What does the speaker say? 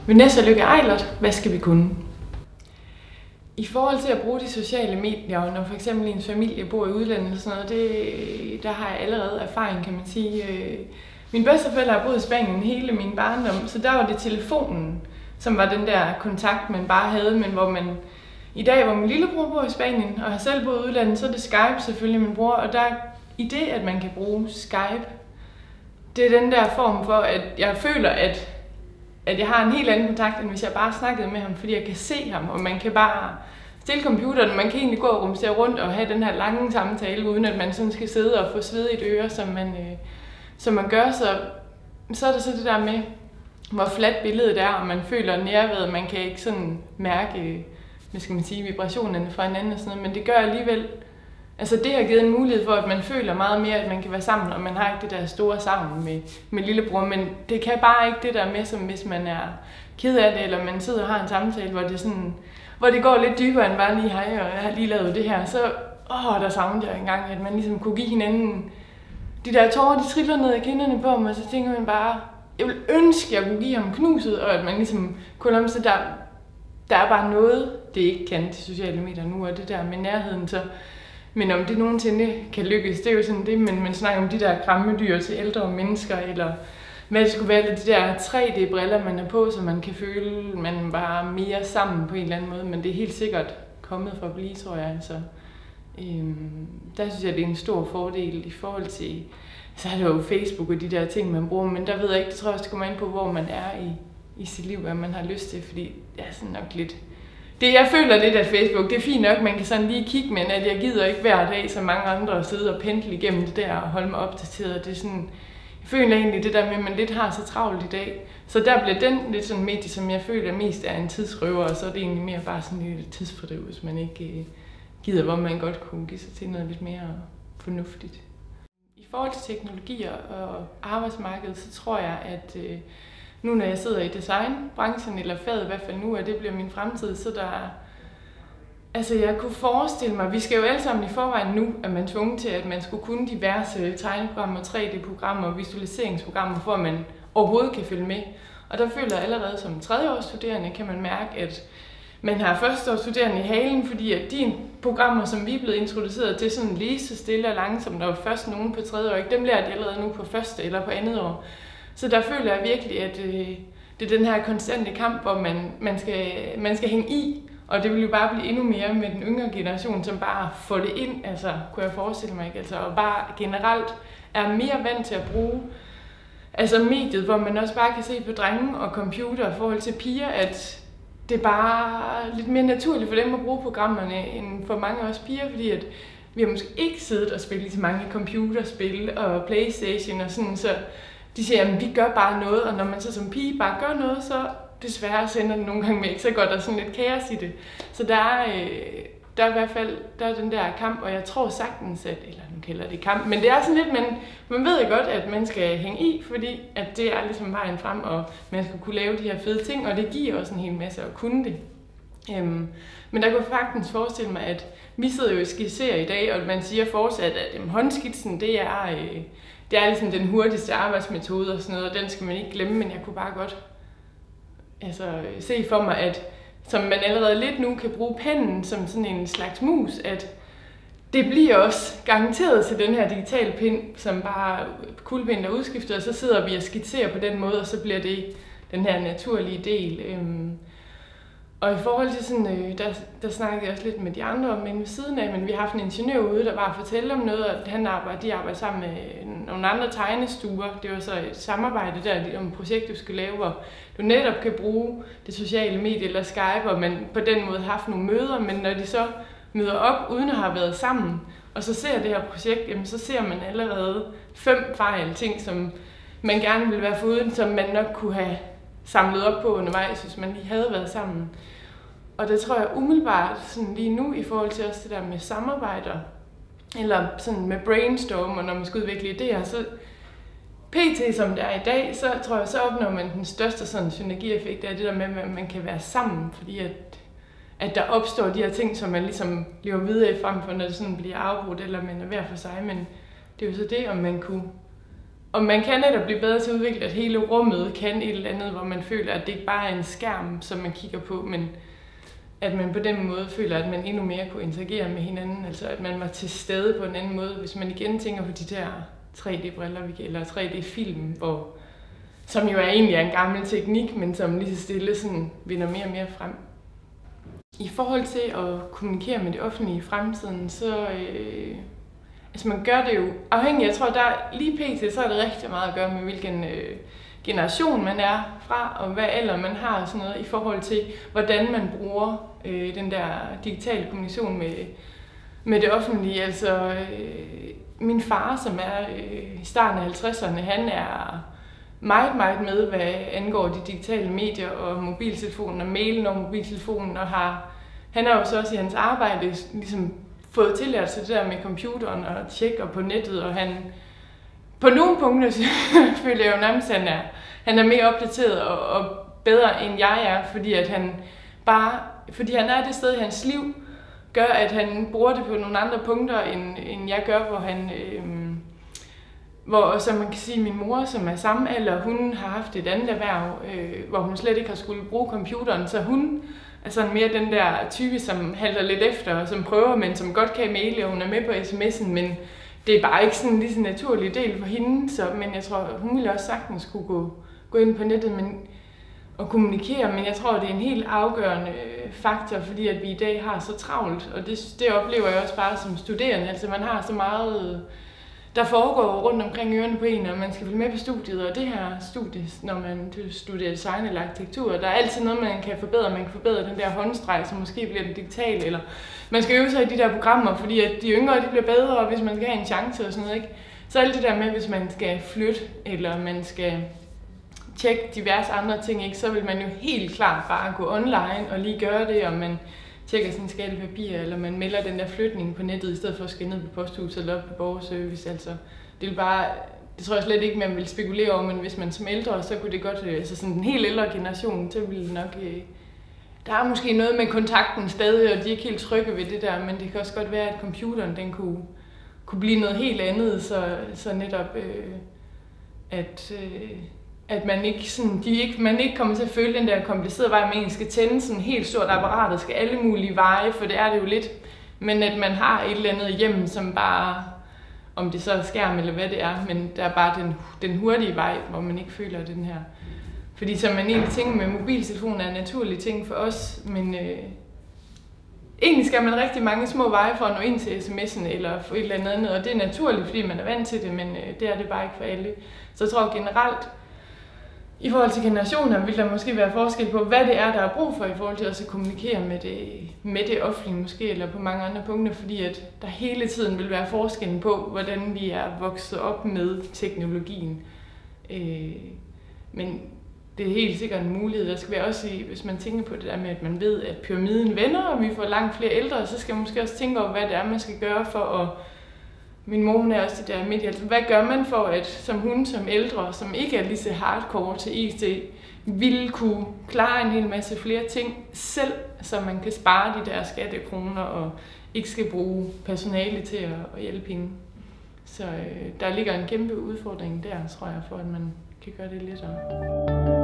Vanessa Lykke Eilert, hvad skal vi kunne? I forhold til at bruge de sociale medier, når for eksempel ens familie bor i udlandet eller sådan noget, der har jeg allerede erfaring, kan man sige. Mine bedsteforældre har boet i Spanien hele min barndom, så der var det telefonen, som var den der kontakt, man bare havde, men hvor man i dag, hvor min lillebror bor i Spanien, og har selv boet i udlandet, så er det Skype selvfølgelig, min bror, og der i det, at man kan bruge Skype, det er den der form for, at jeg føler, at jeg har en helt anden kontakt, end hvis jeg bare snakkede med ham, fordi jeg kan se ham, og man kan bare stille computeren, man kan egentlig gå og rumstere rundt og have den her lange samtale, uden at man sådan skal sidde og få sved i et øre, som man gør, så er det så det der med, hvor fladt billedet er, og man føler nærværet, man kan ikke sådan mærke, hvad skal man sige, vibrationerne fra hinanden og sådan noget, men det gør alligevel, altså det har givet en mulighed for, at man føler meget mere, at man kan være sammen, og man har ikke det der store savn med lillebror, men det kan bare ikke det der med, som hvis man er ked af det, eller man sidder og har en samtale, hvor det sådan, hvor det går lidt dybere end bare lige, hej, og jeg har lige lavet det her, så der savnede jeg engang, at man ligesom kunne give hinanden de der tårer, de triller ned ad kinderne på mig, og så tænker man bare, jeg vil ønske, at jeg kunne give ham knuset, og at man ligesom kunne om, så der er bare noget, det ikke kan til sociale medier nu, og det der med nærheden, så men om det nogensinde kan lykkes, det er jo sådan det, men man snakker om de der krammedyr til ældre mennesker, eller hvad det skulle være, de der 3D-briller, man er på, så man kan føle, man bare mere sammen på en eller anden måde, men det er helt sikkert kommet for at blive, tror jeg. Så der synes jeg, det er en stor fordel i forhold til, så er det jo Facebook og de der ting, man bruger, men der ved jeg ikke, det tror jeg også, det kommer ind på, hvor man er i sit liv, hvad man har lyst til, fordi jeg er sådan nok lidt. Jeg føler lidt, at Facebook, det er fint nok, man kan sådan lige kigge, men at jeg gider ikke hver dag, som mange andre, at sidde og pendle igennem det der og holde mig opdateret. Det er sådan, jeg føler egentlig det der med, at man lidt har så travlt i dag. Så der bliver den lidt sådan medie, som jeg føler mest er en tidsrøver, og så er det egentlig mere bare sådan lidt tidsfordriv, hvis man ikke gider, hvor man godt kunne give sig til noget lidt mere fornuftigt. I forhold til teknologier og arbejdsmarkedet, så tror jeg, at nu når jeg sidder i designbranchen, eller faget i hvert fald nu, at det bliver min fremtid, så altså jeg kunne forestille mig, vi skal jo alle sammen i forvejen nu, at man er tvunget til, at man skulle kunne diverse tegneprogrammer, 3D-programmer og visualiseringsprogrammer, for at man overhovedet kan følge med. Og der føler jeg allerede som tredjeårsstuderende, kan man mærke, at man har førsteårsstuderende i halen, fordi at de programmer, som vi er blevet introduceret til, sådan lige så stille og langsomt, der var først nogen på tredje år, dem lærer de allerede nu på første eller på andet år. Så der føler jeg virkelig, at det er den her konstante kamp, hvor man skal hænge i, og det vil jo bare blive endnu mere med den yngre generation, som bare får det ind, altså kunne jeg forestille mig ikke, altså, og bare generelt er mere vant til at bruge altså mediet, hvor man også bare kan se på drenge og computer i forhold til piger, at det er bare lidt mere naturligt for dem at bruge programmerne end for mange af os piger, fordi at vi har måske ikke siddet og spillet så mange computerspil og PlayStation og sådan, så de siger, at vi gør bare noget, og når man så som pige bare gør noget, så desværre sender det nogle gange med, så går der sådan lidt kaos i det. Så der er i hvert fald den der kamp, og jeg tror sagtens, eller nu kalder det kamp, men det er sådan lidt, man ved jo godt, at man skal hænge i, fordi at det er ligesom vejen frem, og man skal kunne lave de her fede ting, og det giver også en hel masse at kunne det. Men der kunne jeg faktisk forestille mig, at vi sidder jo og skitserer i dag, og man siger fortsat, at håndskitsen, det er ligesom den hurtigste arbejdsmetode og sådan noget, og den skal man ikke glemme, men jeg kunne bare godt se for mig, at som man allerede lidt nu kan bruge pennen som sådan en slags mus, at det bliver også garanteret til den her digitale pind, som bare kuglepinden er udskiftet, og så sidder vi og skitserer på den måde, og så bliver det den her naturlige del. Og i forhold til sådan, der snakkede jeg også lidt med de andre om, men ved siden af, men vi har haft en ingeniør ude, der bare fortælle om noget, og de arbejder sammen med nogle andre tegnestuer. Det var så et samarbejde der, om et projekt, du skulle lave, hvor du netop kan bruge det sociale medie eller Skype, og man på den måde har haft nogle møder, men når de så møder op, uden at have været sammen, og så ser det her projekt, jamen så ser man allerede 5 fejl, ting som man gerne ville være foruden, som man nok kunne have samlet op på undervejs, hvis man lige havde været sammen. Og det tror jeg umiddelbart sådan lige nu i forhold til også det der med samarbejder, eller sådan med brainstorm, og når man skal udvikle idéer, så pt. Som det er i dag, så tror jeg, så opnår man den største sådan synergieffekt, det er det der med, at man kan være sammen, fordi at der opstår de her ting, som man ligesom lever videre i frem for, når det sådan bliver afbrudt, eller man er hver for sig, men det er jo så det, om man kunne Og man kan netop blive bedre til at udvikle, at hele rummet kan et eller andet, hvor man føler, at det ikke bare er en skærm, som man kigger på, men at man på den måde føler, at man endnu mere kunne interagere med hinanden. Altså at man var til stede på en anden måde. Hvis man igen tænker på de der 3D-briller, eller 3D-film, som jo egentlig er en gammel teknik, men som lige så stille sådan vinder mere og mere frem. I forhold til at kommunikere med det offentlige i fremtiden, så altså man gør det jo afhængigt. Jeg tror, der lige pt. Så er det rigtig meget at gøre med, hvilken generation man er fra, og hvad alder man har og sådan noget, i forhold til, hvordan man bruger den der digitale kommunikation med det offentlige. Altså min far, som er i starten af 50'erne, han er meget med, hvad angår de digitale medier og mobiltelefonen og mailen og mobiltelefonen, og han har jo så også i hans arbejde ligesom fået tillært sig det der med computeren og tjekke på nettet, og han på nogle punkter føler jeg jo nærmest, at han er mere opdateret og bedre end jeg er, fordi han er det sted i hans liv, gør, at han bruger det på nogle andre punkter, end jeg gør, hvor som man kan sige, min mor, som er samme alder, hun har haft et andet erhverv, hvor hun slet ikke har skulle bruge computeren, så hun er sådan mere den der type, som halter lidt efter, og som prøver, men som godt kan maile, og hun er med på sms'en, men det er bare ikke sådan lige så naturlig del for hende, men jeg tror, hun ville også sagtens kunne gå ind på nettet og kommunikere, men jeg tror, det er en helt afgørende faktor, fordi at vi i dag har så travlt, og det oplever jeg også bare som studerende, altså man har så meget, der foregår rundt omkring ørerne på en, og man skal følge med på studiet, og det her studie, når man studerer design eller arkitektur, der er altid noget, man kan forbedre. Man kan forbedre den der håndstreg, som måske bliver den digitale, eller man skal øve sig i de der programmer, fordi at de yngre de bliver bedre, og hvis man skal have en chance og sådan noget, ikke? Så alt det der med, hvis man skal flytte, eller man skal tjekke diverse andre ting, ikke, så vil man jo helt klart bare gå online og lige gøre det, og man tjekker sin skatepapir, eller man melder den der flytning på nettet, i stedet for at skal ned på posthuset eller op på borgerservice. Altså, det tror jeg slet ikke, man vil spekulere over, men hvis man som ældre, så kunne det godt, altså sådan en helt ældre generation, så ville det nok, der er måske noget med kontakten stadig, og de er ikke helt trygge ved det der, men det kan også godt være, at computeren, den kunne blive noget helt andet, så netop, at man ikke sådan, man ikke kommer til at føle den der komplicerede vej, man skal tænde sådan et helt stort apparat, der skal alle mulige veje, for det er det jo lidt. Men at man har et eller andet hjem, som bare, om det så er skærm eller hvad det er, men der er bare den hurtige vej, hvor man ikke føler den her. Fordi som man egentlig tænker med mobiltelefonen er en naturlig ting for os, men egentlig skal man rigtig mange små veje for at nå ind til sms'en eller for et eller andet, og det er naturligt, fordi man er vant til det, men det er det bare ikke for alle. Så jeg tror generelt, i forhold til generationer vil der måske være forskel på, hvad det er, der er brug for i forhold til at kommunikere med det offentlige måske, eller på mange andre punkter, fordi at der hele tiden vil være forskellen på, hvordan vi er vokset op med teknologien. Men det er helt sikkert en mulighed. Der skal være også, hvis man tænker på det der med, at man ved, at pyramiden vender, og vi får langt flere ældre, så skal man måske også tænke over, hvad det er, man skal gøre for at... Min mor hun er også det der midt. Altså, hvad gør man for, at som ældre, som ikke er lige så hardcore til IT, ville kunne klare en hel masse flere ting selv, så man kan spare de der skattekroner og ikke skal bruge personale til at hjælpe hende. Så der ligger en kæmpe udfordring der, tror jeg, for at man kan gøre det lettere.